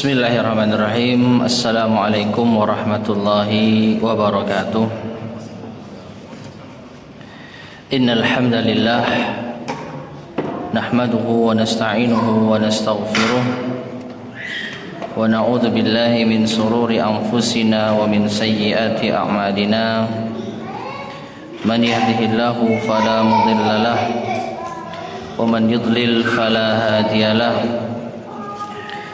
Bismillahirrahmanirrahim. Assalamualaikum warahmatullahi wabarakatuh. Innal hamdalillah nahmaduhu wa nasta'inuhu wa nastaghfiruh wa na'udzu billahi min sururi anfusina wa min sayyiati a'malina. Man yahdihillahu fala mudilla lahu wa man yudlil fala hadiyalah.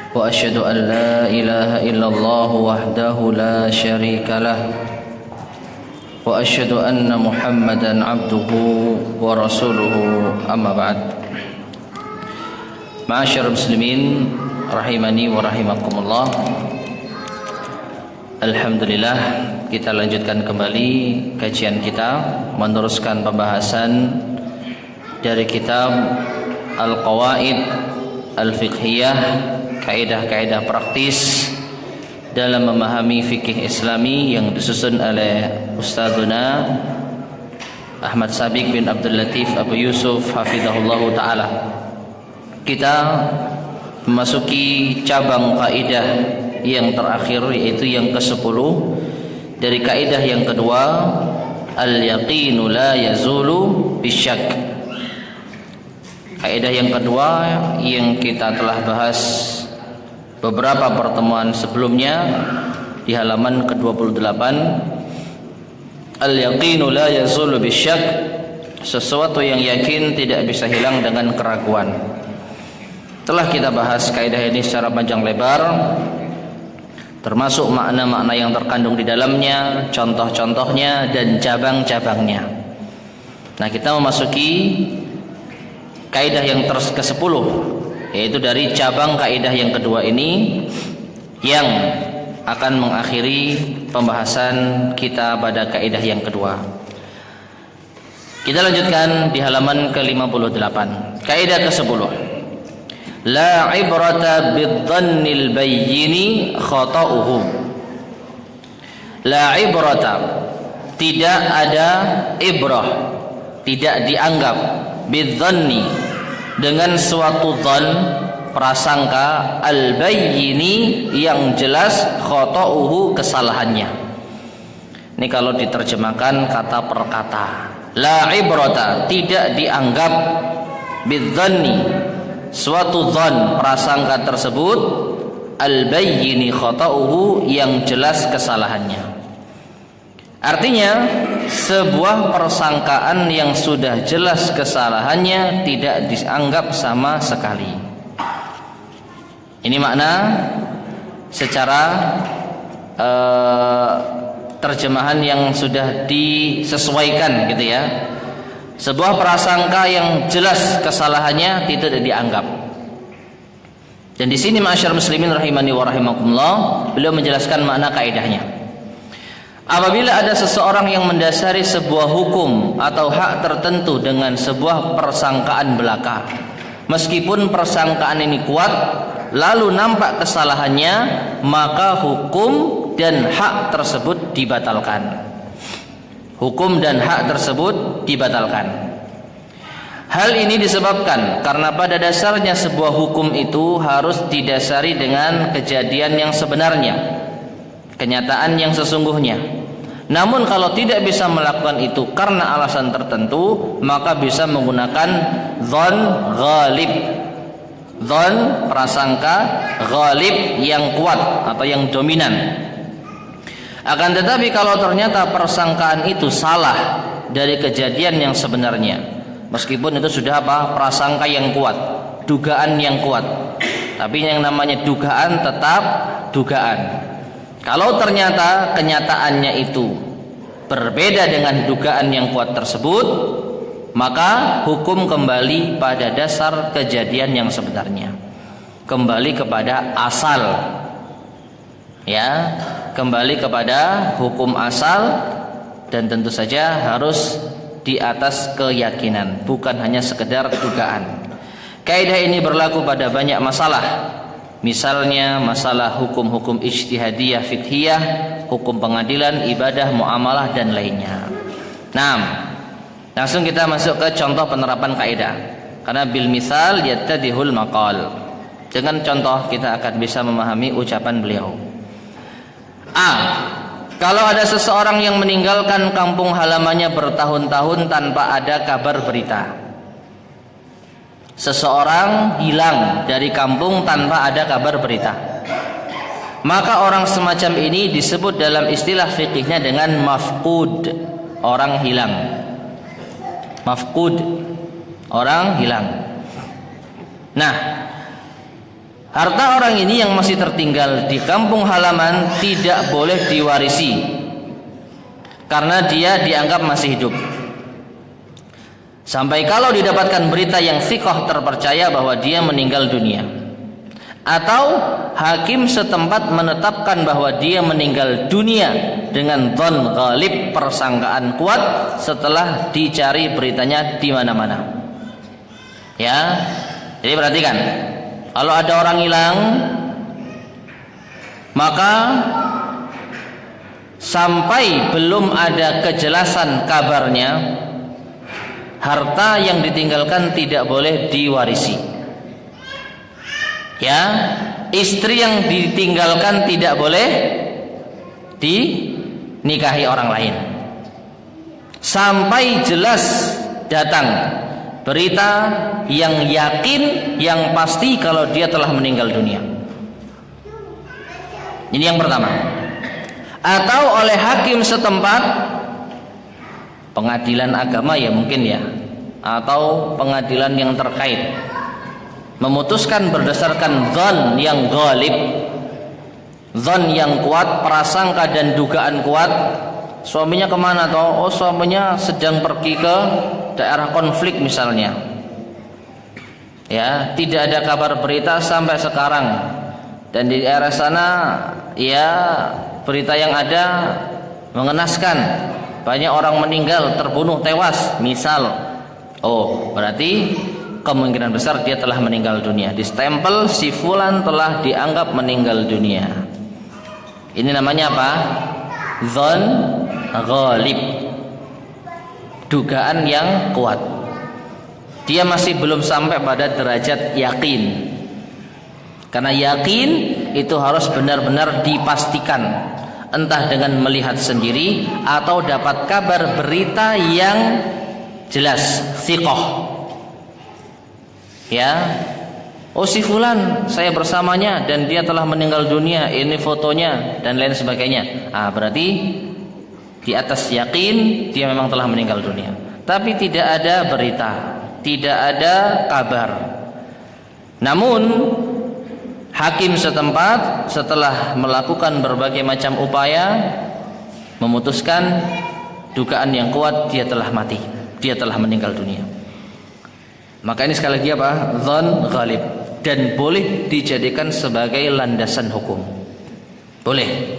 Wa asyhadu an la ilaha illallah wahdahu la syarika lah wa asyhadu anna Muhammadan abduhu wa rasuluhu, amma ba'd. Ma'asyiral muslimin rahimani wa rahimakumullah. Alhamdulillah, kita lanjutkan kembali kajian kita, meneruskan pembahasan dari kitab Al-Qawaid Al-Fiqhiyah, kaidah-kaidah praktis dalam memahami fikih Islami yang disusun oleh Ustadzuna Ahmad Sabiq bin Abdul Latif Abu Yusuf hafizahullah ta'ala. Kita memasuki cabang kaidah yang terakhir, yaitu yang ke-10 dari kaidah yang kedua, al-yaqinu la yazulu bisyak. Kaidah yang kedua yang kita telah bahas beberapa pertemuan sebelumnya di halaman ke-28, al-yaqinu la yazulu bisyak, sesuatu yang yakin tidak bisa hilang dengan keraguan. Telah kita bahas kaidah ini secara panjang lebar, termasuk makna-makna yang terkandung di dalamnya, contoh-contohnya dan cabang-cabangnya. Nah, kita memasuki kaidah yang ke-10, yaitu dari cabang kaidah yang kedua ini yang akan mengakhiri pembahasan kita pada kaidah yang kedua. Kita lanjutkan di halaman ke-58. Kaidah ke-10. La ibrata bidzannil bayyini khata'uhu. La ibrata, tidak ada ibrah, tidak dianggap bidzanni, dengan suatu dzan, prasangka, al-bayyini, yang jelas, khata'uhu, kesalahannya. Ini kalau diterjemahkan kata per kata. La ibrata, tidak dianggap, bidzanni, suatu dzan, prasangka tersebut, al-bayyini khata'uhu, yang jelas kesalahannya. Artinya, sebuah persangkaan yang sudah jelas kesalahannya tidak dianggap sama sekali. Ini makna secara terjemahan yang sudah disesuaikan, gitu ya. Sebuah prasangka yang jelas kesalahannya tidak dianggap. Dan di sini ma'asyiral muslimin rahimani wa rahimakumullah, beliau menjelaskan makna kaidahnya. Apabila ada seseorang yang mendasari sebuah hukum atau hak tertentu dengan sebuah persangkaan belaka, meskipun persangkaan ini kuat, lalu nampak kesalahannya, maka hukum dan hak tersebut dibatalkan. Hukum dan hak tersebut dibatalkan. Hal ini disebabkan karena pada dasarnya sebuah hukum itu harus didasari dengan kejadian yang sebenarnya, kenyataan yang sesungguhnya. Namun kalau tidak bisa melakukan itu karena alasan tertentu, maka bisa menggunakan dzan ghalib. Dzan, prasangka ghalib, yang kuat atau yang dominan. Akan tetapi kalau ternyata persangkaan itu salah dari kejadian yang sebenarnya, meskipun itu sudah prasangka yang kuat, dugaan yang kuat, tapi yang namanya dugaan tetap dugaan. Kalau ternyata kenyataannya itu berbeda dengan dugaan yang kuat tersebut, maka hukum kembali pada dasar kejadian yang sebenarnya, kembali kepada asal, ya, kembali kepada hukum asal, dan tentu saja harus di atas keyakinan, bukan hanya sekedar dugaan. Kaidah ini berlaku pada banyak masalah. Misalnya masalah hukum-hukum ijtihadiyah fiqhiyah, hukum pengadilan, ibadah, muamalah, dan lainnya. Nah, langsung kita masuk ke contoh penerapan kaidah. Karena bil misal yattadihul maqal. Dengan contoh kita akan bisa memahami ucapan beliau. A. Kalau ada seseorang yang meninggalkan kampung halamannya bertahun-tahun tanpa ada kabar berita. Seseorang hilang dari kampung tanpa ada kabar berita. Maka orang semacam ini disebut dalam istilah fikihnya dengan mafqud, orang hilang. Mafqud, orang hilang. Nah, harta orang ini yang masih tertinggal di kampung halaman tidak boleh diwarisi karena dia dianggap masih hidup. Sampai kalau didapatkan berita yang thiqah terpercaya bahwa dia meninggal dunia, atau hakim setempat menetapkan bahwa dia meninggal dunia dengan dhon ghalib, persangkaan kuat setelah dicari beritanya di mana-mana. Ya, jadi perhatikan. Kalau ada orang hilang, maka sampai belum ada kejelasan kabarnya, harta yang ditinggalkan tidak boleh diwarisi. Ya, istri yang ditinggalkan tidak boleh dinikahi orang lain sampai jelas datang berita yang yakin, yang pasti kalau dia telah meninggal dunia. Ini yang pertama. Atau oleh hakim setempat, pengadilan agama ya mungkin ya, atau pengadilan yang terkait, memutuskan berdasarkan dzan yang ghalib, dzan yang kuat, prasangka dan dugaan kuat. Suaminya kemana toh? Oh, suaminya sedang pergi ke daerah konflik misalnya. Ya, tidak ada kabar berita sampai sekarang. Dan di daerah sana ya berita yang ada mengenaskan, banyak orang meninggal, terbunuh, tewas misal. Oh, berarti kemungkinan besar dia telah meninggal dunia. Distempel si fulan telah dianggap meninggal dunia. Ini namanya apa? Dzan ghalib, dugaan yang kuat. Dia masih belum sampai pada derajat yakin. Karena yakin itu harus benar-benar dipastikan, entah dengan melihat sendiri atau dapat kabar berita yang jelas, thiqah. Ya, oh si fulan saya bersamanya dan dia telah meninggal dunia, ini fotonya dan lain sebagainya. Berarti di atas yakin dia memang telah meninggal dunia. Tapi tidak ada berita, tidak ada kabar. Namun hakim setempat setelah melakukan berbagai macam upaya memutuskan dugaan yang kuat dia telah mati, dia telah meninggal dunia. Maka ini sekali lagi apa? Dzan ghalib, dan boleh dijadikan sebagai landasan hukum. Boleh.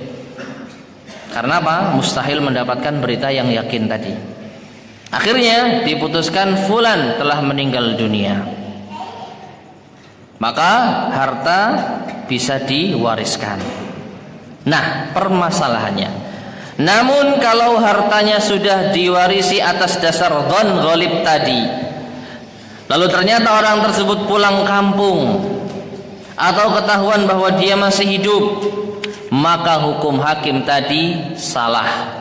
Karena apa? Mustahil mendapatkan berita yang yakin tadi. Akhirnya diputuskan fulan telah meninggal dunia. Maka harta bisa diwariskan. Nah, permasalahannya. Namun kalau hartanya sudah diwarisi atas dasar dzan ghalib tadi, lalu ternyata orang tersebut pulang kampung atau ketahuan bahwa dia masih hidup, maka hukum hakim tadi salah.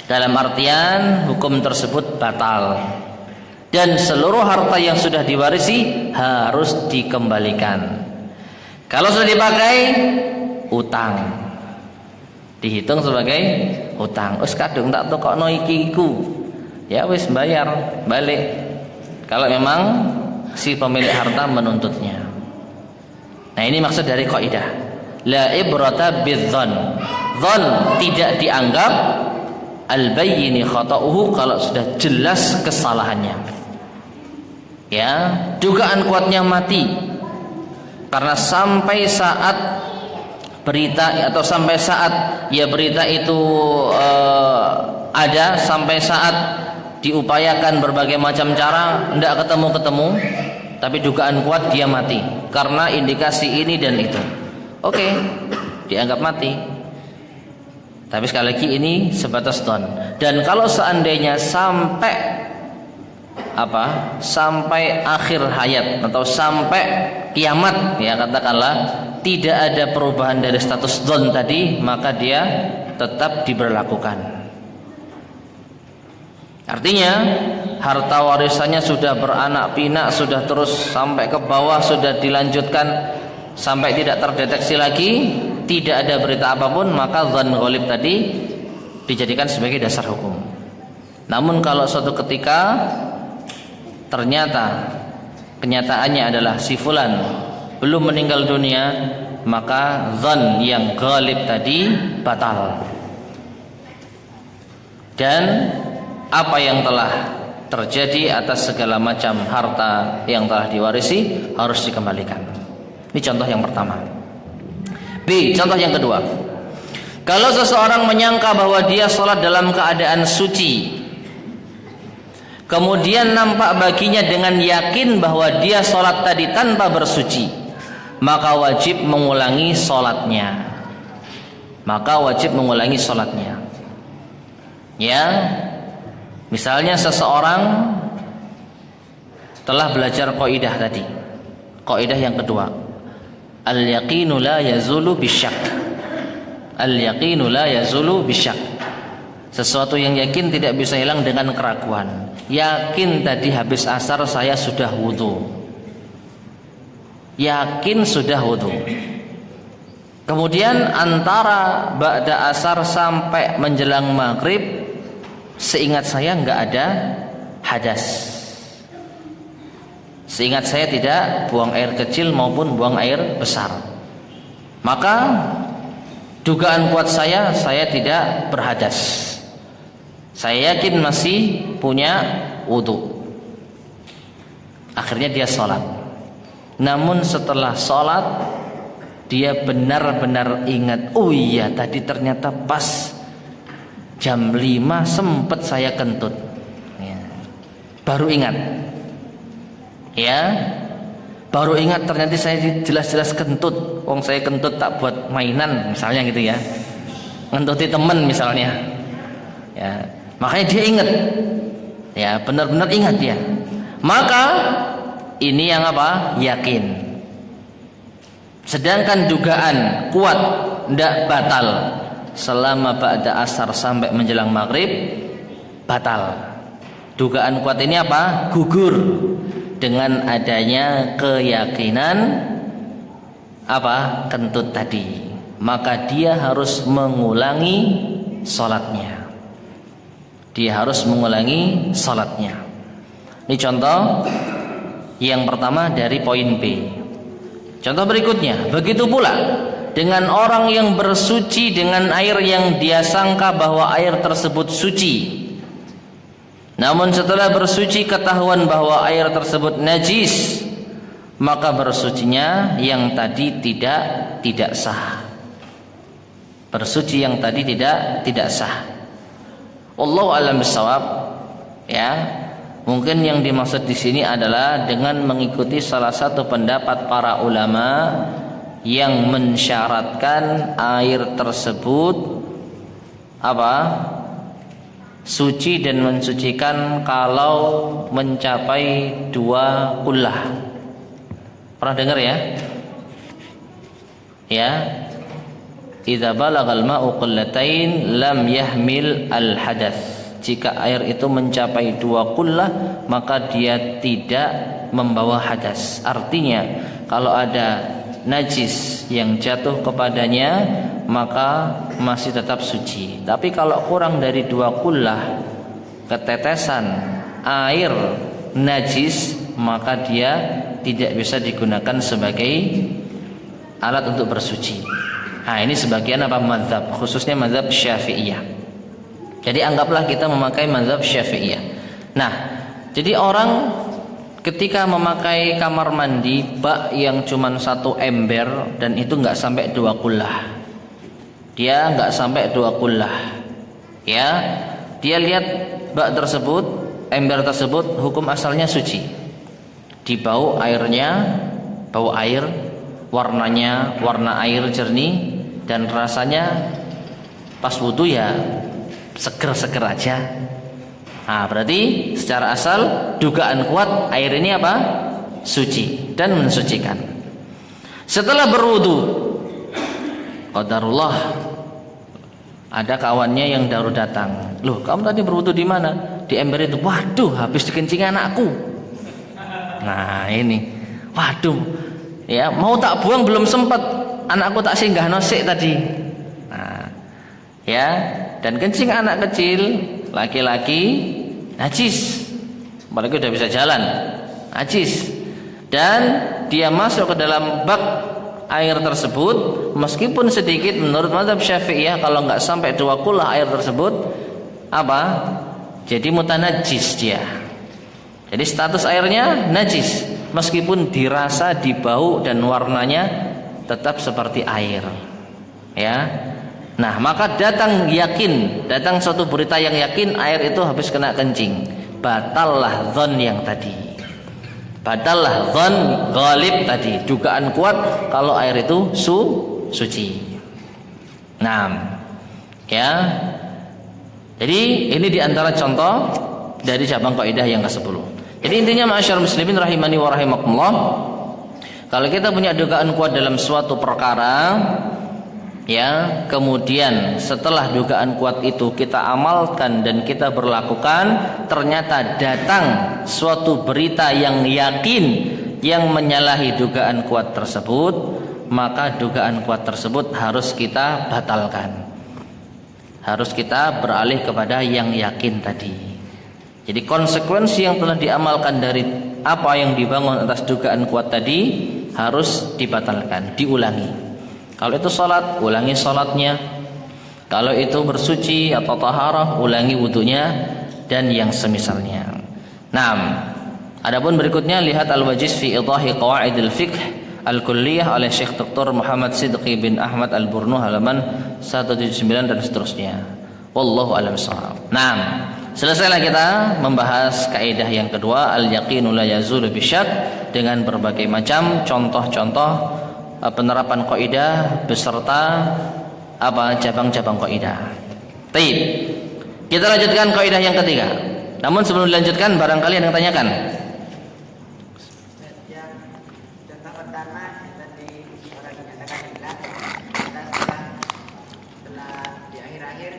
Dalam artian hukum tersebut batal. Dan seluruh harta yang sudah diwarisi harus dikembalikan. Kalau sudah dipakai, utang. Dihitung sebagai utang. Wis kadung tak tokokno iki iku. Ya wis bayar, balik. Kalau memang si pemilik harta menuntutnya. Nah, ini maksud dari kaidah la ibrata bidzan. Dzan tidak dianggap al-bayyini khata'uhu kalau sudah jelas kesalahannya. Ya, dugaan kuatnya mati. Karena sampai saat berita atau sampai saat ya berita itu ada, sampai saat diupayakan berbagai macam cara tidak ketemu, tapi dugaan kuat dia mati karena indikasi ini dan itu. Oke, dianggap mati. Tapi sekali lagi ini sebatas dzan. Dan kalau seandainya sampai sampai akhir hayat atau sampai kiamat, ya katakanlah tidak ada perubahan dari status dzon tadi, maka dia tetap diberlakukan. Artinya harta warisannya sudah beranak pinak, sudah terus sampai ke bawah, sudah dilanjutkan sampai tidak terdeteksi lagi, tidak ada berita apapun, maka dzan ghalib tadi dijadikan sebagai dasar hukum. Namun kalau suatu ketika ternyata kenyataannya adalah si fulan belum meninggal dunia, maka dzan yang ghalib tadi batal. Dan apa yang telah terjadi atas segala macam harta yang telah diwarisi harus dikembalikan. Ini contoh yang pertama. B, contoh yang kedua. Kalau seseorang menyangka bahwa dia sholat dalam keadaan suci, kemudian nampak baginya dengan yakin bahwa dia sholat tadi tanpa bersuci, maka wajib mengulangi sholatnya. Ya, misalnya seseorang telah belajar kaidah tadi, kaidah yang kedua, al-yaqinu la yazulu bisyak. Al-yaqinu la yazulu bisyak. Sesuatu yang yakin tidak bisa hilang dengan keraguan. Yakin tadi habis asar saya sudah wudu. Yakin sudah wudu. Kemudian antara ba'da asar sampai menjelang maghrib, seingat saya nggak ada hadas. Seingat saya tidak buang air kecil maupun buang air besar. Maka dugaan kuat saya tidak berhadas. Saya yakin masih punya wudu. Akhirnya dia sholat. Namun setelah sholat dia benar-benar ingat, oh iya tadi ternyata pas jam 5 sempat saya kentut, ya. Baru ingat, ya, baru ingat ternyata saya jelas-jelas kentut. Wong saya kentut tak buat mainan misalnya gitu ya, ngentuti teman misalnya, ya. Makanya dia ingat, ya, benar-benar ingat dia. Maka ini yang yakin. Sedangkan dugaan kuat tidak batal selama ba'da asar sampai menjelang maghrib, batal. Dugaan kuat ini gugur dengan adanya keyakinan kentut tadi. Maka dia harus mengulangi sholatnya. Ini contoh yang pertama dari poin B. Contoh berikutnya, begitu pula dengan orang yang bersuci dengan air yang dia sangka bahwa air tersebut suci. Namun setelah bersuci ketahuan bahwa air tersebut najis, maka bersucinya yang tadi tidak sah. Bersuci yang tadi tidak sah. Wallahu a'lam bishawab. Ya. Mungkin yang dimaksud di sini adalah dengan mengikuti salah satu pendapat para ulama yang mensyaratkan air tersebut suci dan mensucikan kalau mencapai 2 kullah. Pernah dengar ya? Ya. Idza balagal ma'u qullatain lam yahmil al hadats. Jika air itu mencapai 2 kullah, maka dia tidak membawa hadas. Artinya kalau ada najis yang jatuh kepadanya, maka masih tetap suci. Tapi kalau kurang dari 2 kullah ketetesan air najis, maka dia tidak bisa digunakan sebagai alat untuk bersuci. Nah, ini sebagian mazhab, khususnya mazhab Syafi'iyah. Jadi anggaplah kita memakai mazhab Syafi'iyah. Nah, jadi orang ketika memakai kamar mandi bak yang cuma 1 ember dan itu nggak sampai 2 kullah. Dia nggak sampai 2 kullah. Ya, dia lihat bak tersebut, ember tersebut hukum asalnya suci. Dibau airnya, bau air, warnanya warna air jernih dan rasanya pas wudu ya seger-seger aja. Nah, berarti secara asal dugaan kuat air ini apa? Suci dan mensucikan. Setelah berwudu, qadarullah ada kawannya yang baru datang. Loh, kamu tadi berwudu di mana? Di ember itu. Waduh, habis dikencing anakku. Nah, ini. Waduh. Ya, mau tak buang belum sempat. Anakku tak singgah nosik tadi. Nah, ya, dan kencing anak kecil laki-laki najis, apalagi udah bisa jalan, najis, dan dia masuk ke dalam bak air tersebut, meskipun sedikit menurut mazhab Syafi'iyah, kalau nggak sampai 2 kula air tersebut apa? Jadi mutanajis dia. Jadi status airnya najis, meskipun dirasa, dibau dan warnanya tetap seperti air. Ya. Nah, maka datang suatu berita yang yakin air itu habis kena kencing. Batallah dzan yang tadi. Batallah dzan ghalib tadi. Dugaan kuat kalau air itu suci. Nah, ya. Jadi ini diantara contoh dari cabang kaidah yang ke-10. Jadi intinya ma'asyar muslimin rahimani wa rahimakumullah, kalau kita punya dugaan kuat dalam suatu perkara, ya, kemudian setelah dugaan kuat itu kita amalkan dan kita berlakukan, ternyata datang suatu berita yang yakin yang menyalahi dugaan kuat tersebut, maka dugaan kuat tersebut harus kita batalkan. Harus kita beralih kepada yang yakin tadi. Jadi konsekuensi yang telah diamalkan dari apa yang dibangun atas dugaan kuat tadi harus dibatalkan, diulangi. Kalau itu salat, ulangi salatnya. Kalau itu bersuci atau taharah, ulangi wudunya dan yang semisalnya. Nah, adapun berikutnya lihat Al-Wajiz fi Idahi Qawaidil Fiqh Al-Kulliyah oleh Syekh Dr. Muhammad Sidqi bin Ahmad Al-Burnu halaman 179 dan seterusnya. Wallahu a'lam bishawab. Nah, selesailah kita membahas kaidah yang kedua, al-yaqinu la yazulu bisyak, dengan berbagai macam contoh-contoh penerapan kaidah beserta cabang-cabang kaidah. Baik. Kita lanjutkan kaidah yang ketiga. Namun sebelum dilanjutkan, barangkali ada yang tanyakan. Contoh pertama tadi orang menyatakan hilal, setelah di akhir-akhir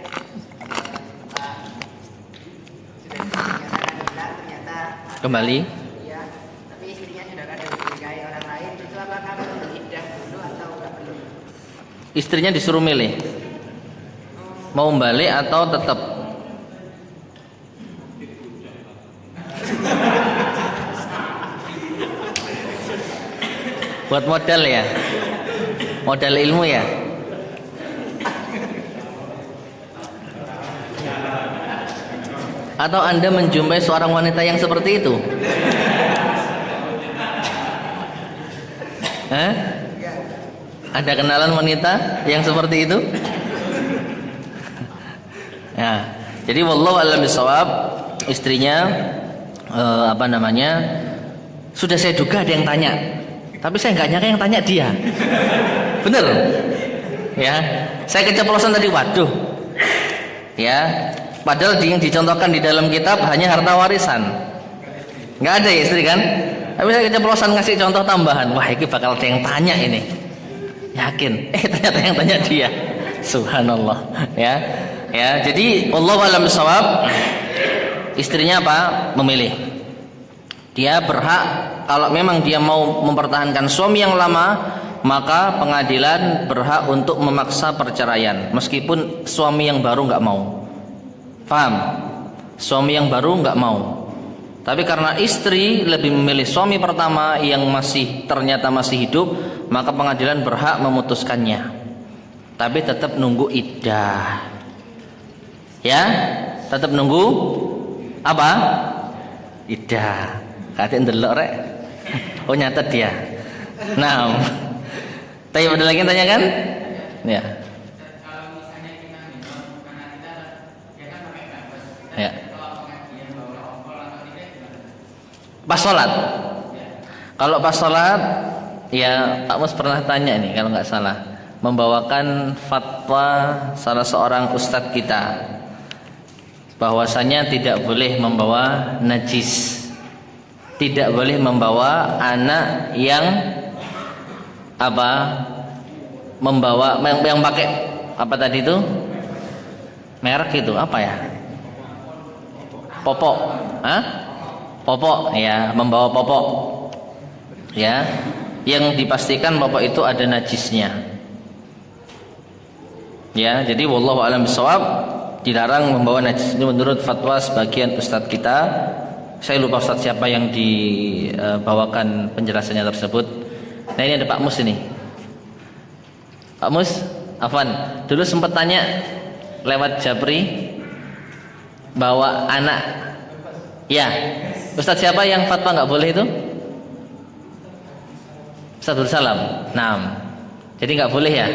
sudah dinyatakan hilal, ternyata Kembali. ya, tapi istrinya sudah ada dinikahi orang lain, itu apakah perlu iddah dulu atau tidak perlu? Istrinya disuruh milih, mau balik atau tetap. Buat modal ya, modal ilmu ya. Atau Anda menjumpai seorang wanita yang seperti itu? Ada kenalan wanita yang seperti itu? Ya, jadi wallahu a'lam bishawab, istrinya sudah saya duga ada yang tanya, tapi saya nggak nyangka yang tanya dia. Bener? Ya, saya keceplosan tadi, waduh. Ya, padahal yang dicontohkan di dalam kitab hanya harta warisan. Nggak ada ya istri kan? Tapi saya keceplosan ngasih contoh tambahan. Wah, ini bakal ada yang tanya ini. Yakin? Ternyata yang tanya dia. Subhanallah. Ya, ya. Jadi wallahu a'lam bishawab. Istrinya apa? Memilih. Dia berhak, kalau memang dia mau mempertahankan suami yang lama, maka pengadilan berhak untuk memaksa perceraian, meskipun suami yang baru nggak mau. Paham? Suami yang baru nggak mau. Tapi karena istri lebih memilih suami pertama yang ternyata masih hidup, maka pengadilan berhak memutuskannya. Tapi tetap nunggu iddah. Ya, tetap nunggu apa? Iddah. Katin delok rek. Oh, nyatet dia. Nah, tadi ada lagi yang tanya kan? Ya. Ya. Pas sholat. Kalau pas sholat, ya Pak Mus pernah tanya nih kalau nggak salah, membawakan fatwa salah seorang ustadz kita. bahwasanya tidak boleh membawa najis, tidak boleh membawa anak yang membawa yang pakai apa tadi itu merek itu apa ya, popok, popok ya, membawa popok ya, yang dipastikan popok itu ada najisnya ya. Jadi wallahu a'lam bishawab, dilarang membawa najis ini menurut fatwa sebagian ustadz kita. Saya lupa ustadz siapa yang dibawakan penjelasannya tersebut. Nah ini ada Pak Mus ini. Pak Mus, Afwan, dulu sempat tanya lewat Japri bawa anak. Ya, ustadz siapa yang fatwa nggak boleh itu? Ustadz Salam. Nah, jadi nggak boleh ya.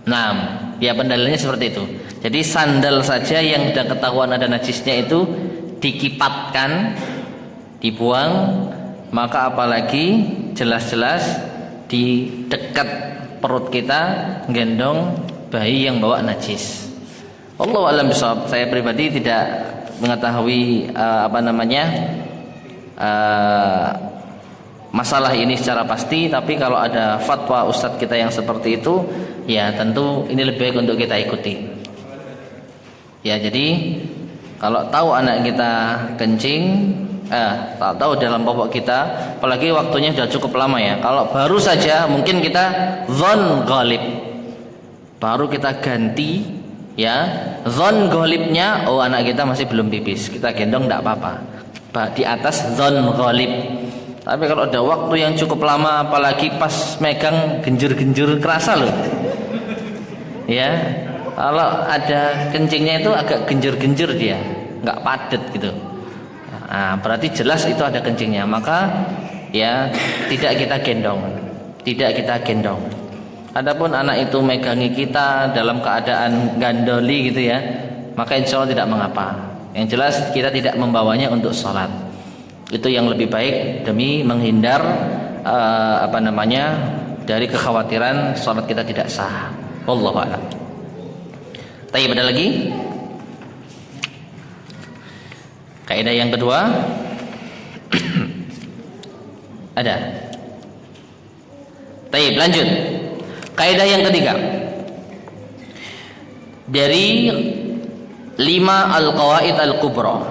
Nah, ya pendalilannya seperti itu. Jadi sandal saja yang sudah ketahuan ada najisnya itu dikipatkan, dibuang, maka apalagi jelas-jelas di dekat perut kita gendong bayi yang bawa najis. Wallahu a'lam bishawab. Saya pribadi tidak mengetahui masalah ini secara pasti, tapi kalau ada fatwa ustadz kita yang seperti itu, ya tentu ini lebih baik untuk kita ikuti. Ya, jadi kalau tahu anak kita kencing, tahu dalam popok kita, apalagi waktunya sudah cukup lama ya. Kalau baru saja mungkin kita dzan ghalib, baru kita ganti ya, dzan ghalibnya, oh anak kita masih belum pipis, kita gendong tidak apa-apa, di atas dzan ghalib. Tapi kalau ada waktu yang cukup lama, apalagi pas megang genjur-genjur kerasa loh. Ya, kalau ada kencingnya itu agak genjur-genjur dia, nggak padat gitu. Nah, berarti jelas itu ada kencingnya. Maka ya tidak kita gendong. Adapun anak itu megangi kita dalam keadaan gandoli gitu ya, maka insya Allah tidak mengapa. Yang jelas kita tidak membawanya untuk sholat. Itu yang lebih baik demi menghindar dari kekhawatiran sholat kita tidak sah. Wallahu a'lam. Tayyib, ada lagi? Kaidah yang kedua ada. Tayyib, lanjut. Kaidah yang ketiga dari 5 al-qawaid al-kubra,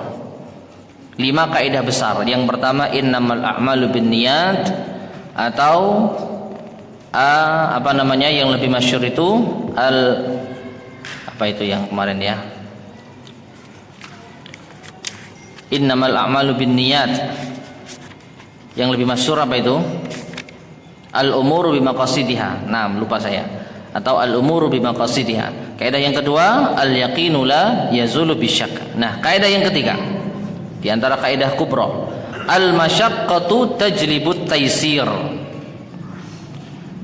5 kaidah besar. Yang pertama, innamal a'malu binniyat, atau yang lebih masyhur itu itu yang kemarin ya, innamal a'malu binniyat. Yang lebih masyhur apa itu? Al-umuru bimaqasidiha. Nah, lupa saya. Atau al-umuru bimaqasidiha. Kaidah yang kedua, al-yaqinu la yazulu bisyak. Nah, kaidah yang ketiga di antara kaidah kubra, al-masyaqqatu tajlibut taysir.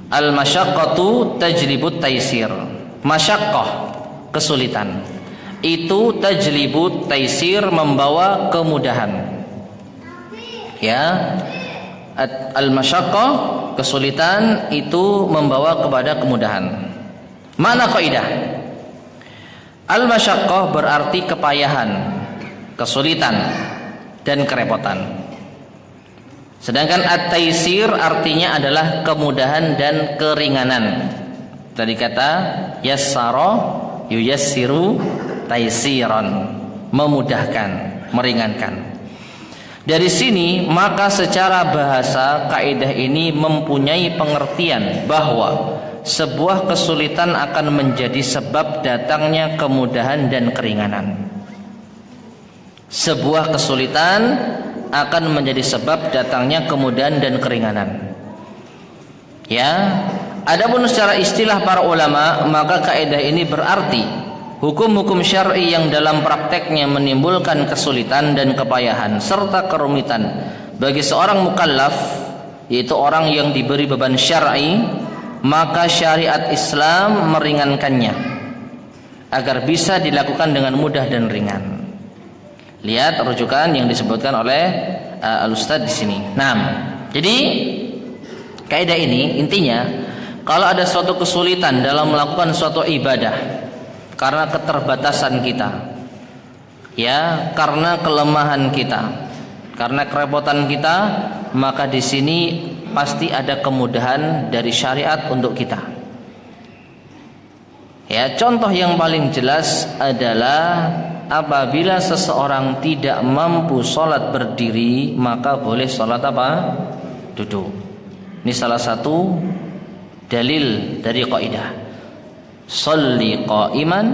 Al-masyaqqatu tajlibut taysir. Masyaqqah, kesulitan, itu tajlibut taysir, membawa kemudahan. Ya, al-masyaqqah, kesulitan, itu membawa kepada kemudahan. Mana kaidah? Al-masyaqqah berarti kepayahan, kesulitan, dan kerepotan. Sedangkan at-taysir artinya adalah kemudahan dan keringanan. Tadi kata yassara yuyassiru taysiran, memudahkan, meringankan. Dari sini maka secara bahasa kaidah ini mempunyai pengertian bahwa sebuah kesulitan akan menjadi sebab datangnya kemudahan dan keringanan. Sebuah kesulitan akan menjadi sebab datangnya kemudahan dan keringanan. Ya, adapun secara istilah para ulama, maka kaidah ini berarti hukum-hukum syar'i yang dalam prakteknya menimbulkan kesulitan dan kepayahan serta kerumitan bagi seorang mukallaf, yaitu orang yang diberi beban syar'i, maka syariat Islam meringankannya agar bisa dilakukan dengan mudah dan ringan. Lihat rujukan yang disebutkan oleh Al-Ustadz di sini. Nah, jadi kaidah ini intinya kalau ada suatu kesulitan dalam melakukan suatu ibadah karena keterbatasan kita, ya, karena kelemahan kita, karena kerepotan kita, maka di sini pasti ada kemudahan dari syariat untuk kita. Ya, contoh yang paling jelas adalah apabila seseorang tidak mampu sholat berdiri, maka boleh sholat apa? Duduk. Ini salah satu dalil dari kaidah. Sholli qa'iman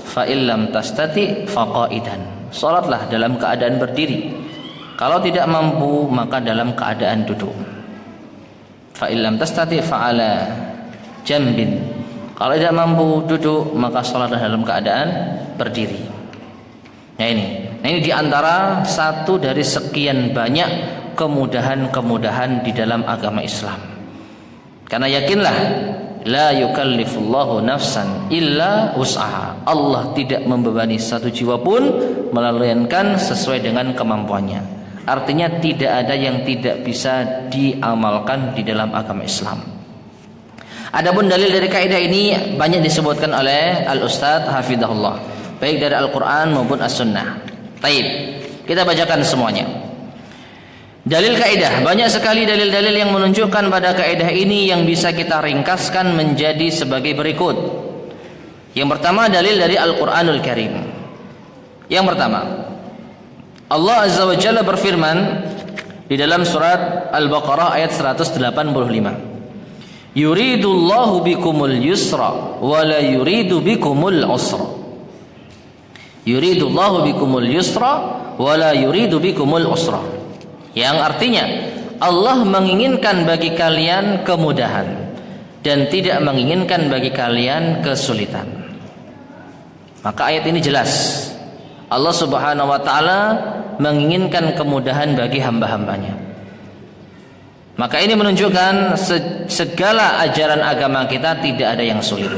fa illam tastati fa qa'idan. Sholatlah dalam keadaan berdiri. Kalau tidak mampu maka dalam keadaan duduk. Fa illam tastati fa ala jambin. Kalau tidak mampu duduk maka sholatlah dalam keadaan berdiri. Nah ini diantara satu dari sekian banyak kemudahan-kemudahan di dalam agama Islam. Karena yakinlah, la yukallifullahu nafsan illa wus'aha. Allah tidak membebani satu jiwa pun melainkan sesuai dengan kemampuannya. Artinya tidak ada yang tidak bisa diamalkan di dalam agama Islam. Adapun dalil dari kaidah ini banyak disebutkan oleh Al-Ustadz Hafidahullah, baik dari Al-Quran maupun As-Sunnah. Taib, kita bacakan semuanya. Dalil kaidah, banyak sekali dalil-dalil yang menunjukkan pada kaidah ini yang bisa kita ringkaskan menjadi sebagai berikut. Yang pertama dalil dari Al-Quranul Karim. Yang pertama, Allah Azza wa Jalla berfirman di dalam surat Al-Baqarah ayat 185. Yuridullahu bikumul yusra wa la yuridu bikumul usra. Yuridullahu bikumul yusra wa la yuridu bikumul usra. Yang artinya Allah menginginkan bagi kalian kemudahan dan tidak menginginkan bagi kalian kesulitan. Maka ayat ini jelas. Allah Subhanahu wa taala menginginkan kemudahan bagi hamba-hambanya. Maka ini menunjukkan segala ajaran agama kita tidak ada yang sulit.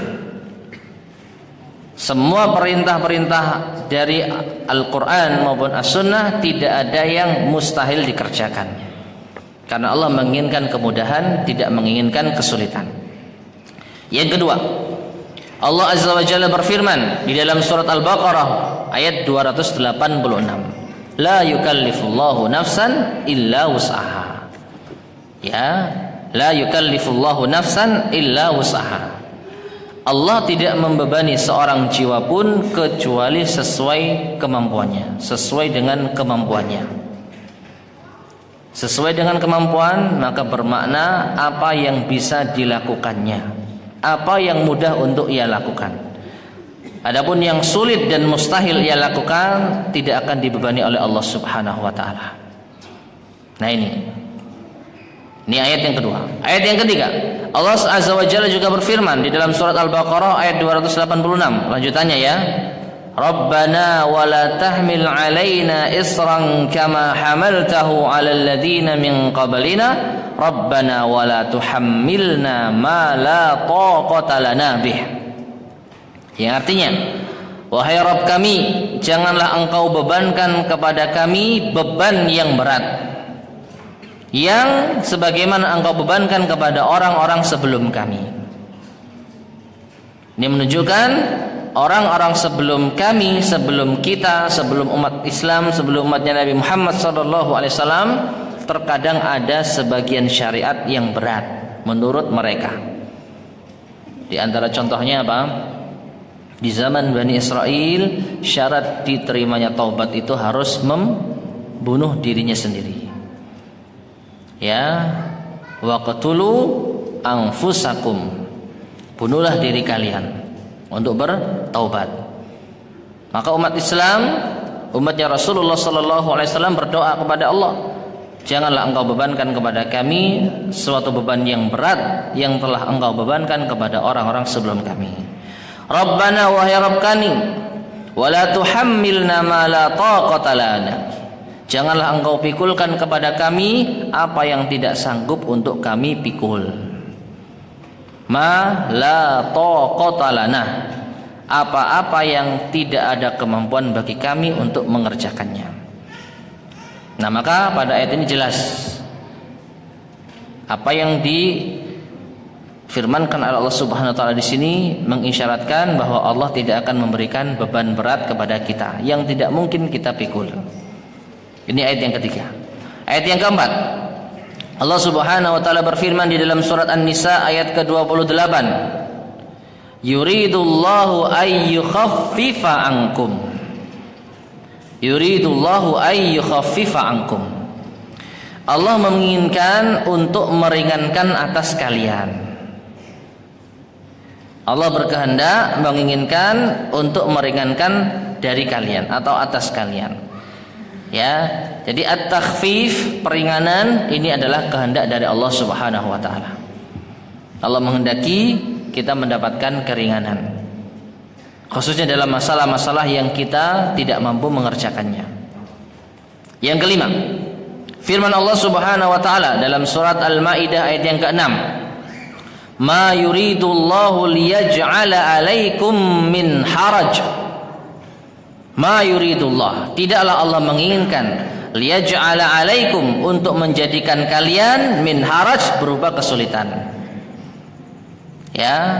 Semua perintah-perintah dari Al-Quran maupun As-Sunnah tidak ada yang mustahil dikerjakan. Karena Allah menginginkan kemudahan, tidak menginginkan kesulitan. Yang kedua, Allah Azza wa Jalla berfirman di dalam surat Al-Baqarah ayat 286. La yukallifullahu nafsan illa wus'aha. Ya, la yukallifullahu nafsan illa wus'aha. Allah tidak membebani seorang jiwa pun kecuali sesuai kemampuannya, sesuai dengan kemampuannya. Sesuai dengan kemampuan maka bermakna apa yang bisa dilakukannya, apa yang mudah untuk ia lakukan. Adapun yang sulit dan mustahil ia lakukan tidak akan dibebani oleh Allah Subhanahu wa taala. Nah ini ayat yang kedua. Ayat yang ketiga, Allah Azza wa Jalla juga berfirman di dalam surat Al-Baqarah ayat 286. Lanjutannya ya. Rabbana wa la tahmil 'alaina isran kama hamaltahu 'alal ladzina min qablina. Rabbana wa la tuhammilna ma la taqata lana bih. Yang artinya, wahai Rabb kami, janganlah engkau bebankan kepada kami beban yang berat yang sebagaimana engkau bebankan kepada orang-orang sebelum kami. Ini menunjukkan orang-orang sebelum kami, sebelum kita, sebelum umat Islam, sebelum umatnya Nabi Muhammad SAW, terkadang ada sebagian syariat yang berat menurut mereka. Di antara contohnya apa? Di zaman Bani Israel, syarat diterimanya taubat itu harus membunuh dirinya sendiri. Ya, waqtulu anfusakum, bunuhlah diri kalian untuk bertaubat. Maka umat Islam, umatnya Rasulullah SAW berdoa kepada Allah, janganlah engkau bebankan kepada kami suatu beban yang berat yang telah engkau bebankan kepada orang-orang sebelum kami. Rabbana wahai Rabb kami, wala tuhammilna ma la taqata lana. Janganlah engkau pikulkan kepada kami apa yang tidak sanggup untuk kami pikul. Ma la taqata lana, apa-apa yang tidak ada kemampuan bagi kami untuk mengerjakannya. Nah, maka pada ayat ini jelas apa yang difirmankan oleh Allah Subhanahu wa taala di sini mengisyaratkan bahwa Allah tidak akan memberikan beban berat kepada kita yang tidak mungkin kita pikul. Ini ayat yang ketiga. Ayat yang keempat, Allah Subhanahu wa taala berfirman di dalam surat An-Nisa ayat ke-28, yuridullahu ayyukhaffifa ankum. Yuridullahu ayyukhaffifa ankum. Allah menginginkan untuk meringankan atas kalian. Allah berkehendak menginginkan untuk meringankan dari kalian atau atas kalian. Ya, jadi at-takhfif, peringanan, ini adalah kehendak dari Allah Subhanahu wa taala. Allah menghendaki kita mendapatkan keringanan, khususnya dalam masalah-masalah yang kita tidak mampu mengerjakannya. Yang kelima, firman Allah Subhanahu wa taala dalam surat Al-Maidah ayat yang ke-6, ma yuridullahu liyaj'ala 'alaikum min haraj. Ma yuridullah, tidaklah Allah menginginkan liyaj'ala 'alaikum, untuk menjadikan kalian min haraj, berupa kesulitan. Ya,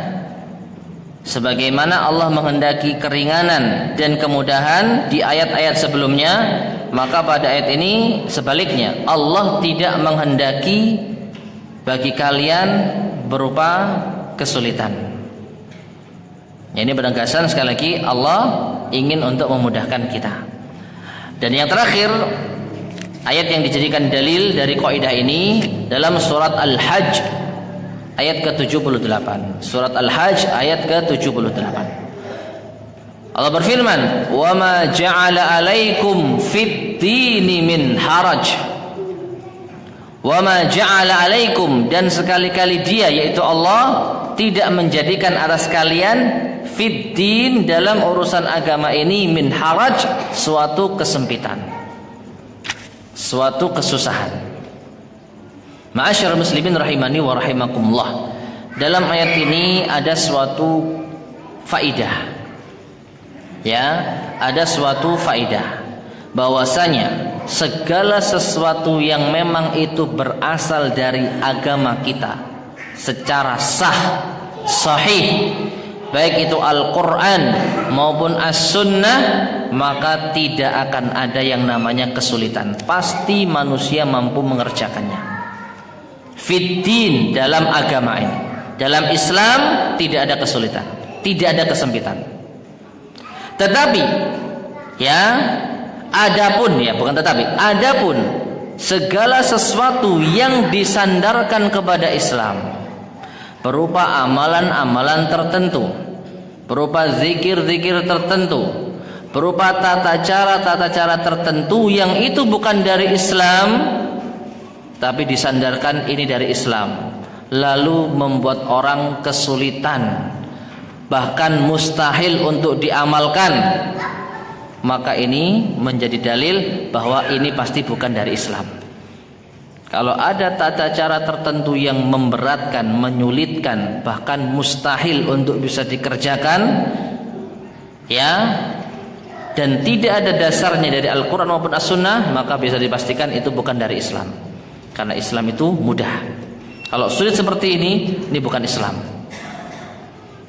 sebagaimana Allah menghendaki keringanan dan kemudahan di ayat-ayat sebelumnya, maka pada ayat ini sebaliknya, Allah tidak menghendaki bagi kalian berupa kesulitan. Ini penegasan sekali lagi, Allah ingin untuk memudahkan kita. Dan yang terakhir, ayat yang dijadikan dalil dari kaidah ini dalam surat Al-Hajj ayat ke-78. Surat Al-Hajj ayat ke-78. Allah berfirman, "Wa ma ja'ala 'alaikum fid dini min haraj." Wa ma ja'ala 'alaikum, dan sekali-kali Dia, yaitu Allah, tidak menjadikan atas kalian fid din, dalam urusan agama ini, min haraj, suatu kesempitan, suatu kesusahan. Ma'asyiral muslimin rahimani wa rahimakumullah. Dalam ayat ini ada suatu faidah. Ya, ada suatu faidah bahwasanya segala sesuatu yang memang itu berasal dari agama kita secara sah, sahih, baik itu Al-Quran maupun As-Sunnah, maka tidak akan ada yang namanya kesulitan. Pasti manusia mampu mengerjakannya. Fiddin, dalam agama ini, dalam Islam tidak ada kesulitan, tidak ada kesempitan. Tetapi ya, adapun segala sesuatu yang disandarkan kepada Islam berupa amalan-amalan tertentu, berupa zikir-zikir tertentu, berupa tata cara tertentu yang itu bukan dari Islam, tapi disandarkan ini dari Islam, lalu membuat orang kesulitan, bahkan mustahil untuk diamalkan, maka ini menjadi dalil bahwa ini pasti bukan dari Islam. Kalau ada tata cara tertentu yang memberatkan, menyulitkan, bahkan mustahil untuk bisa dikerjakan, ya, dan tidak ada dasarnya dari Al-Quran maupun As-Sunnah, maka bisa dipastikan itu bukan dari Islam. Karena Islam itu mudah. Kalau sulit seperti ini bukan Islam.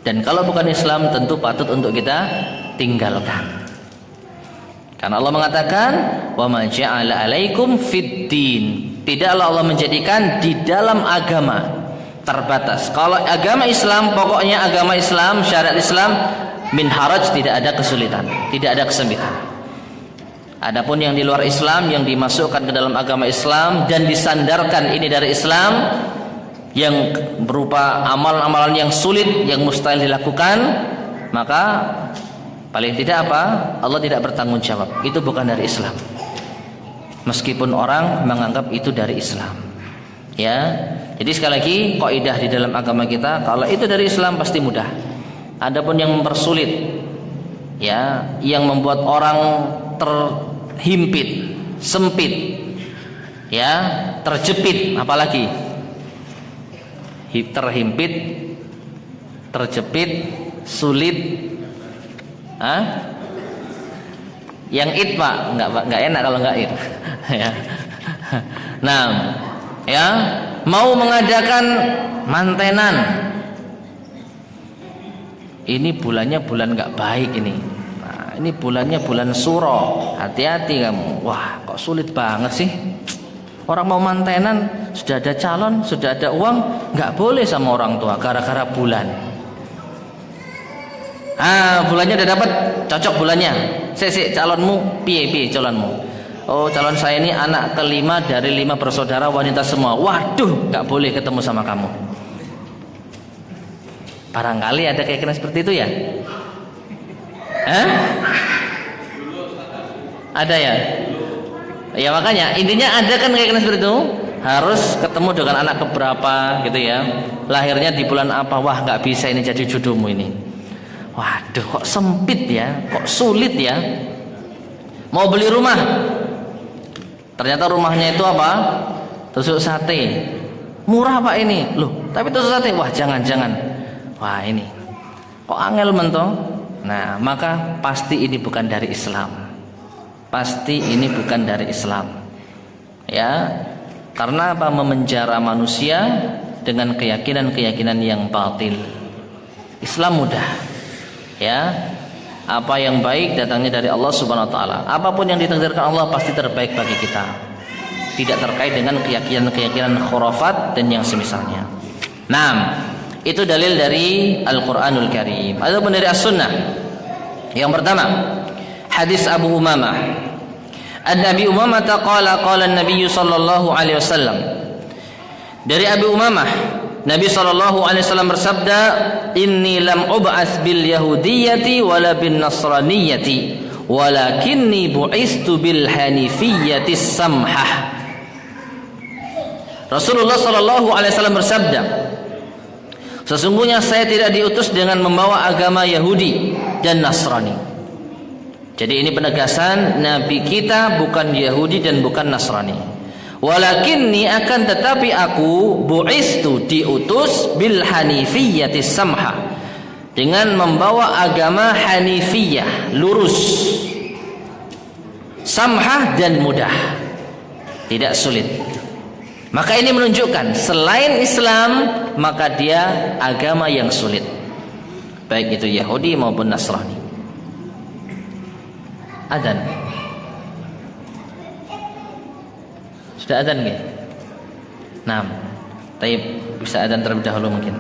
Dan kalau bukan Islam, tentu patut untuk kita tinggalkan. Karena Allah mengatakan, wa ma ja'ala 'alaikum fid din. Tidaklah Allah menjadikan di dalam agama terbatas. Kalau agama Islam, pokoknya agama Islam, syariat Islam, min haraj, tidak ada kesulitan, tidak ada kesempitan. Adapun yang di luar Islam, yang dimasukkan ke dalam agama Islam dan disandarkan ini dari Islam, yang berupa amalan-amalan yang sulit, yang mustahil dilakukan, maka paling tidak Allah tidak bertanggung jawab. Itu bukan dari Islam. Meskipun orang menganggap itu dari Islam. Ya. Jadi sekali lagi, kaidah di dalam agama kita, kalau itu dari Islam pasti mudah. Adapun yang mempersulit, ya, yang membuat orang terhimpit, sempit, ya, terjepit, apalagi terhimpit, terjepit, sulit, Yang id Pak, nggak enak kalau nggak id. Ya. Nah, ya mau mengadakan mantenan. Ini bulannya bulan nggak baik ini. Nah, ini bulannya bulan Suro. Hati-hati kamu. Wah, kok sulit banget sih. Orang mau mantenan, sudah ada calon, sudah ada uang, nggak boleh sama orang tua gara-gara bulan. Bulannya udah dapat, cocok bulannya. Sik calonmu, piye calonmu? Oh, calon saya ini anak kelima dari 5 bersaudara wanita semua. Waduh, nggak boleh ketemu sama kamu. Barangkali ada keyakinan seperti itu ya? Ada ya? Ya makanya intinya ada kan keyakinan seperti itu. Harus ketemu dengan anak keberapa gitu ya. Lahirnya di bulan apa? Wah, nggak bisa ini jadi jodohmu ini. Waduh, kok sempit ya, kok sulit ya. Mau beli rumah, ternyata rumahnya itu apa? Tusuk sate. Murah Pak ini. Loh, tapi tusuk sate. Wah, jangan. Wah, ini kok angel mentong. Nah, maka pasti ini bukan dari Islam. Pasti ini bukan dari Islam. Ya, karena apa? Memenjara manusia dengan keyakinan-keyakinan yang batil. Islam mudah. Ya, apa yang baik datangnya dari Allah Subhanahu wa taala. Apapun yang ditakdirkan Allah pasti terbaik bagi kita. Tidak terkait dengan keyakinan-keyakinan khurafat dan yang semisalnya. Nah, itu dalil dari Al-Qur'anul Karim. Adapun dari As-Sunnah, yang pertama, hadis Abu Umamah. An-Nabi Umamah qala Nabi sallallahu alaihi wasallam. Dari Abu Umamah, Nabi sallallahu alaihi wasallam bersabda, "Inni lam ub'ats bil yahudiyyati wala bin nasraniyyati, walakinni bu'istu bil hanifiyyati samhah." Rasulullah sallallahu alaihi wasallam bersabda, sesungguhnya saya tidak diutus dengan membawa agama Yahudi dan Nasrani. Jadi ini penegasan Nabi kita bukan Yahudi dan bukan Nasrani. Walakinni akan tetapi aku bu'istu diutus bil hanifiyyati samha, dengan membawa agama hanifiyah, lurus, samhah dan mudah, tidak sulit. Maka ini menunjukkan selain Islam maka dia agama yang sulit, baik itu Yahudi maupun Nasrani. Adzan. Sudah adzan nggih? Nah, taib bisa adzan terlebih dahulu mungkin.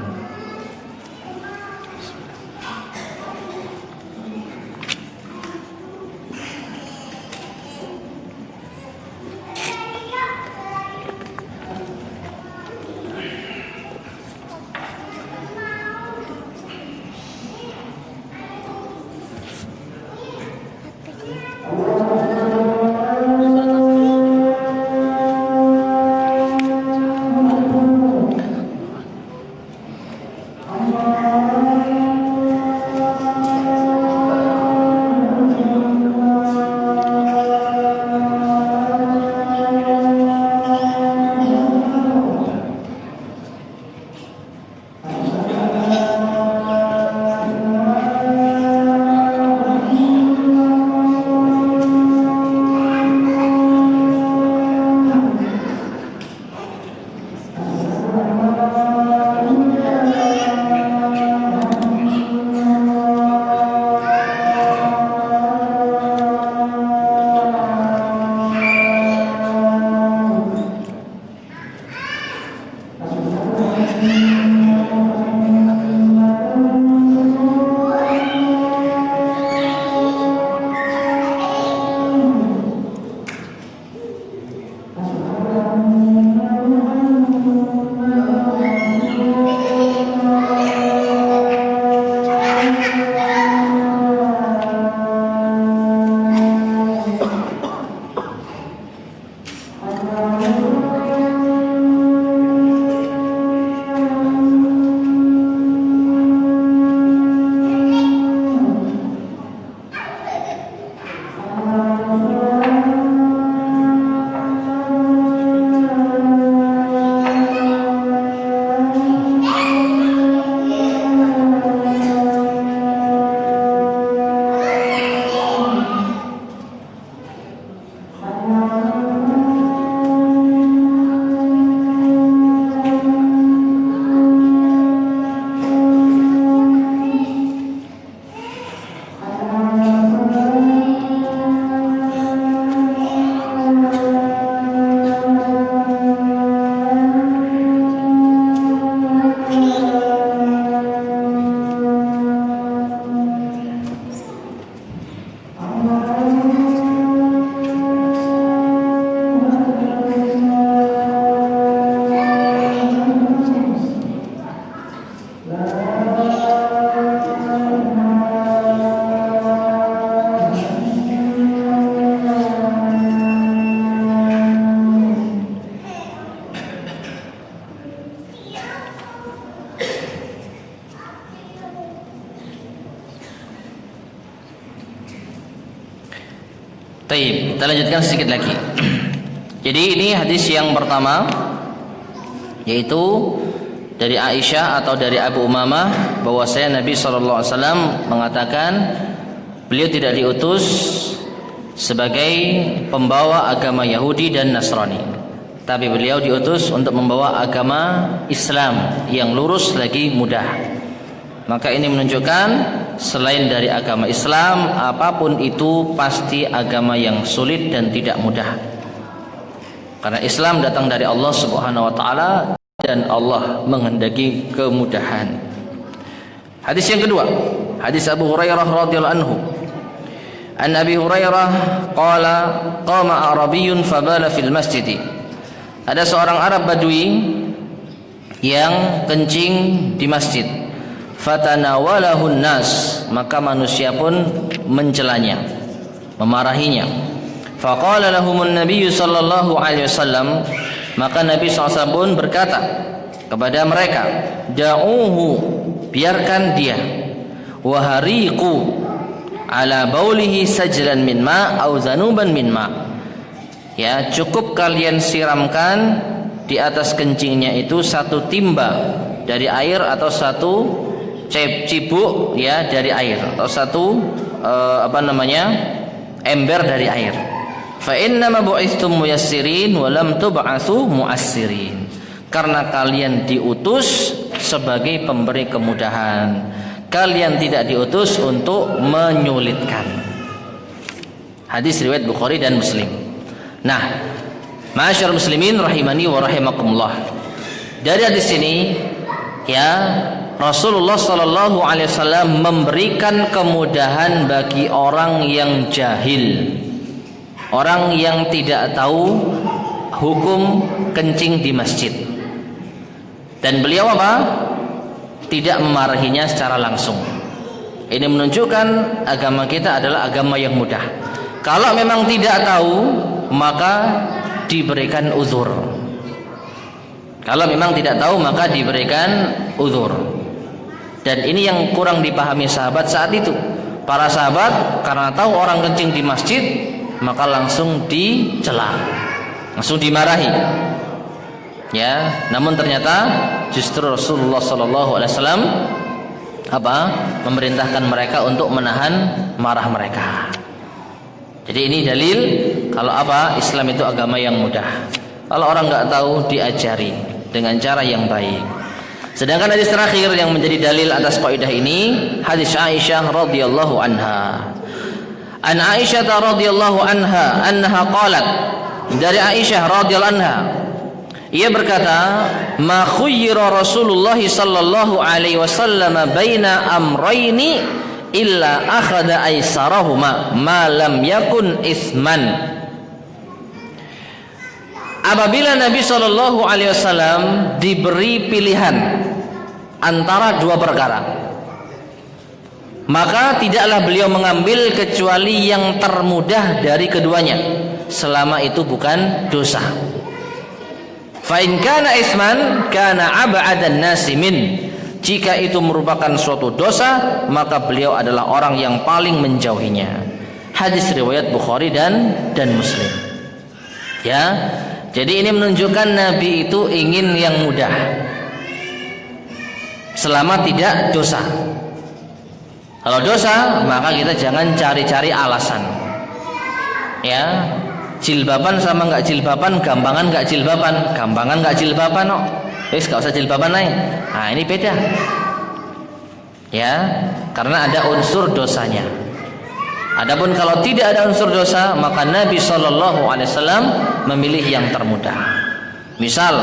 Taib, kita lanjutkan sedikit lagi. Jadi ini hadis yang pertama, yaitu dari Aisyah atau dari Abu Umamah, bahwasanya Nabi SAW mengatakan beliau tidak diutus sebagai pembawa agama Yahudi dan Nasrani, tapi beliau diutus untuk membawa agama Islam yang lurus lagi mudah. Maka ini menunjukkan selain dari agama Islam, apapun itu pasti agama yang sulit dan tidak mudah. Karena Islam datang dari Allah Subhanahu wa taala dan Allah menghendaki kemudahan. Hadis yang kedua, hadis Abu Hurairah radhiyallahu anhu. An Abi Hurairah qala qama Arabiyyun fabala fil masjid. Ada seorang Arab Badui yang kencing di masjid. Fatanawalahun nas, maka manusia pun mencelanya, memarahinya. Faqala lahumun Nabi sallallahu alaihi wasallam, maka Nabi SAW pun berkata kepada mereka, da'uhu, biarkan dia, wahariqu ala baulihi sajlan min ma au zanuban min ma. Ya, cukup kalian siramkan di atas kencingnya itu satu timba dari air atau satu cibuk ya dari air, atau satu ember dari air. Fa innama bu'itstum muyassirin wa lam tub'atsu mu'assirin. Karena kalian diutus sebagai pemberi kemudahan, kalian tidak diutus untuk menyulitkan. Hadis riwayat Bukhari dan Muslim. Nah, ma'asyiral muslimin rahimani wa rahimakumullah. Dari hadis ini ya, Rasulullah sallallahu alaihi wasallam memberikan kemudahan bagi orang yang jahil, orang yang tidak tahu hukum kencing di masjid. Dan beliau apa? Tidak memarahinya secara langsung. Ini menunjukkan agama kita adalah agama yang mudah. Kalau memang tidak tahu, maka diberikan uzur. Kalau memang tidak tahu, maka diberikan uzur. Dan ini yang kurang dipahami sahabat saat itu. Para sahabat karena tahu orang kencing di masjid, maka langsung dicela, langsung dimarahi. Ya, namun ternyata justru Rasulullah SAW memerintahkan mereka untuk menahan marah mereka. Jadi ini dalil kalau Islam itu agama yang mudah. Kalau orang nggak tahu, diajari dengan cara yang baik. Sedangkan hadis terakhir yang menjadi dalil atas kaidah ini, hadis Aisyah radhiyallahu anha. An Aisyah radhiyallahu anha annaha qalat, dari Aisyah radhiyallahu anha, ia berkata, ma khuyyira Rasulullah sallallahu alaihi wasallam baina amrayni illa akhadha aisarahuma ma lam yakun isman. Apabila Nabi Shallallahu Alaihi Wasallam diberi pilihan antara dua perkara, maka tidaklah beliau mengambil kecuali yang termudah dari keduanya, selama itu bukan dosa. Fa in kana isman kana ab'adan nasi min. Jika itu merupakan suatu dosa, maka beliau adalah orang yang paling menjauhinya. Hadis riwayat Bukhari dan Muslim. Ya. Jadi ini menunjukkan Nabi itu ingin yang mudah, selama tidak dosa. Kalau dosa, maka kita jangan cari-cari alasan. Ya, jilbaban sama nggak jilbaban, gampangan nggak jilbaban, gampangan nggak jilbaban, no. Wis nggak usah jilbaban naik. Nah ini beda. Ya, karena ada unsur dosanya. Adapun kalau tidak ada unsur dosa, maka Nabi SAW memilih yang termudah. Misal,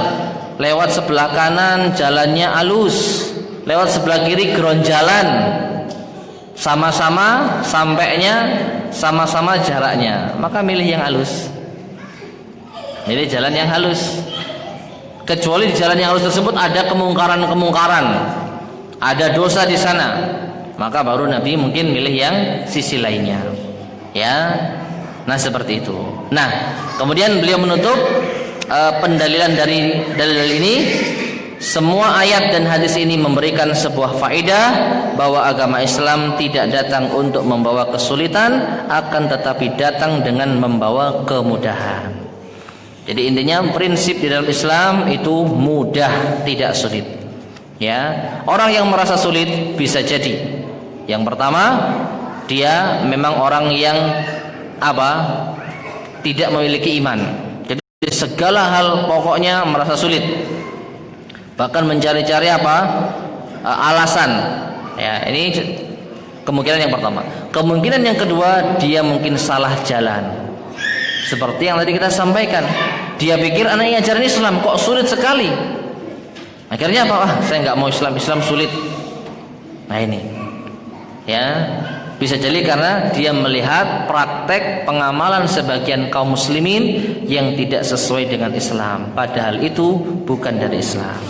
lewat sebelah kanan jalannya alus, lewat sebelah kiri geronjalan, sama-sama sampainya, sama-sama jaraknya, maka milih yang halus. Milih jalan yang halus. Kecuali di jalan yang halus tersebut ada kemungkaran-kemungkaran, ada dosa di sana, maka baru Nabi mungkin milih yang sisi lainnya. Ya, nah seperti itu. Nah, kemudian beliau menutup pendalilan dari dalil ini semua ayat dan hadis ini memberikan sebuah faedah bahwa agama Islam tidak datang untuk membawa kesulitan, akan tetapi datang dengan membawa kemudahan. Jadi intinya prinsip di dalam Islam itu mudah, tidak sulit. Ya, orang yang merasa sulit bisa jadi yang pertama dia memang orang yang tidak memiliki iman. Jadi segala hal pokoknya merasa sulit. Bahkan mencari-cari alasan. Ya, ini kemungkinan yang pertama. Kemungkinan yang kedua, dia mungkin salah jalan. Seperti yang tadi kita sampaikan, dia pikir anaknya ajaran Islam kok sulit sekali. Akhirnya saya nggak mau Islam sulit. Nah ini, ya bisa jadi karena dia melihat praktek pengamalan sebagian kaum muslimin yang tidak sesuai dengan Islam. Padahal itu bukan dari Islam.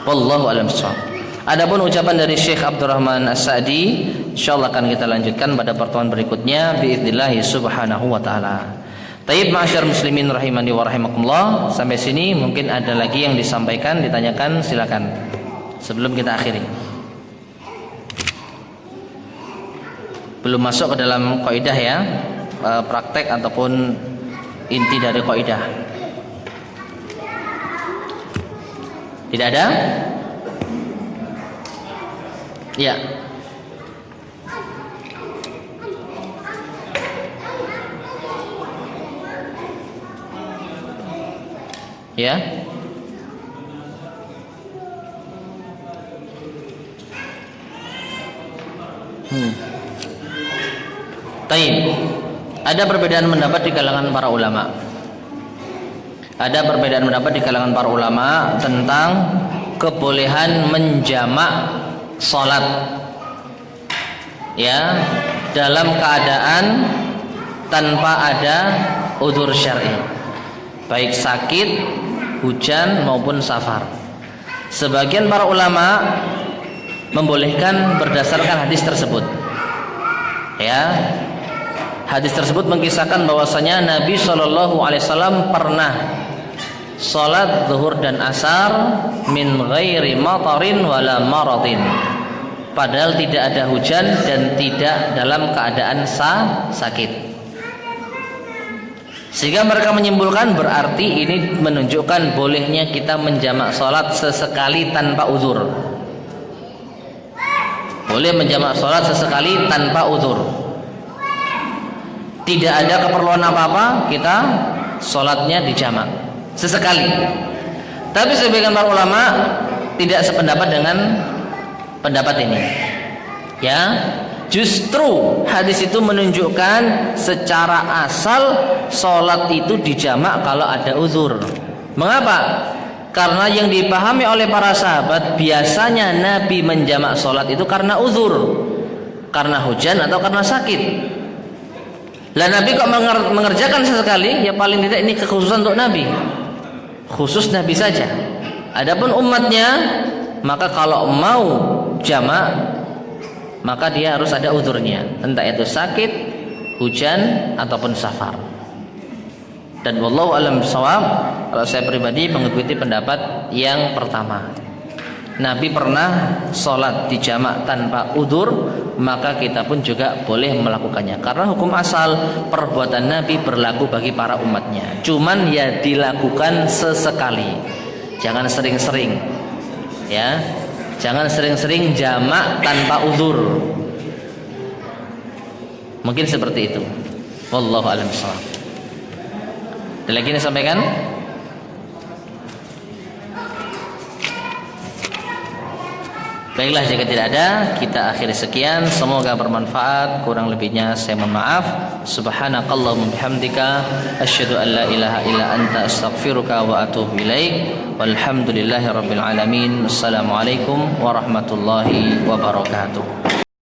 Wallahu a'lam bishawab. Adapun ucapan dari Syekh Abdurrahman As-Sa'di, insyaallah akan kita lanjutkan pada pertemuan berikutnya biidznillah subhanahu wa taala. Taib ma'asyar muslimin rahimani wa rahimakumullah. Sampai sini mungkin ada lagi yang disampaikan, ditanyakan, silakan. Sebelum kita akhiri. Belum masuk ke dalam kaidah ya, praktek ataupun inti dari kaidah. Tidak ada? Ya. Ya. Taib. Ada perbedaan pendapat di kalangan para ulama. Ada perbedaan pendapat di kalangan para ulama tentang kebolehan menjamak salat. Ya, dalam keadaan tanpa ada udzur syar'i. Baik sakit, hujan maupun safar. Sebagian para ulama membolehkan berdasarkan hadis tersebut. Ya, hadis tersebut mengisahkan bahwasanya Nabi SAW pernah salat zuhur dan asar min ghairi matarin wala maradin, padahal tidak ada hujan dan tidak dalam keadaan sakit. Sehingga mereka menyimpulkan berarti ini menunjukkan bolehnya kita menjamak salat sesekali tanpa uzur. Boleh menjamak salat sesekali tanpa uzur. Tidak ada keperluan apa-apa kita salatnya dijamak sesekali. Tapi sebagian para ulama tidak sependapat dengan pendapat ini. Ya, justru hadis itu menunjukkan secara asal salat itu dijamak kalau ada uzur. Mengapa? Karena yang dipahami oleh para sahabat biasanya Nabi menjamak salat itu karena uzur, karena hujan atau karena sakit. Lah Nabi kok mengerjakan sesekali? Ya paling tidak ini kekhususan untuk Nabi, khusus Nabi saja. Adapun umatnya, maka kalau mau jamak maka dia harus ada uzurnya, entah itu sakit, hujan ataupun safar. Dan wallahu alam bishawab, kalau saya pribadi mengikuti pendapat yang pertama. Nabi pernah sholat di jamak tanpa udzur, maka kita pun juga boleh melakukannya. Karena hukum asal perbuatan Nabi berlaku bagi para umatnya. Cuman ya dilakukan sesekali, jangan sering-sering. Ya, jangan sering-sering jamak tanpa udzur. Mungkin seperti itu. Wallahu a'lam bishawab. Ada lagi yang disampaikan? Baiklah, jika tidak ada, kita akhiri sekian. Semoga bermanfaat. Kurang lebihnya saya mohon maaf. Subhanakallahumma bihamdika asyhadu an la ilaha illa anta astaghfiruka wa atubu ilaik. Walhamdulillahirabbil alamin. Assalamualaikum warahmatullahi wabarakatuh.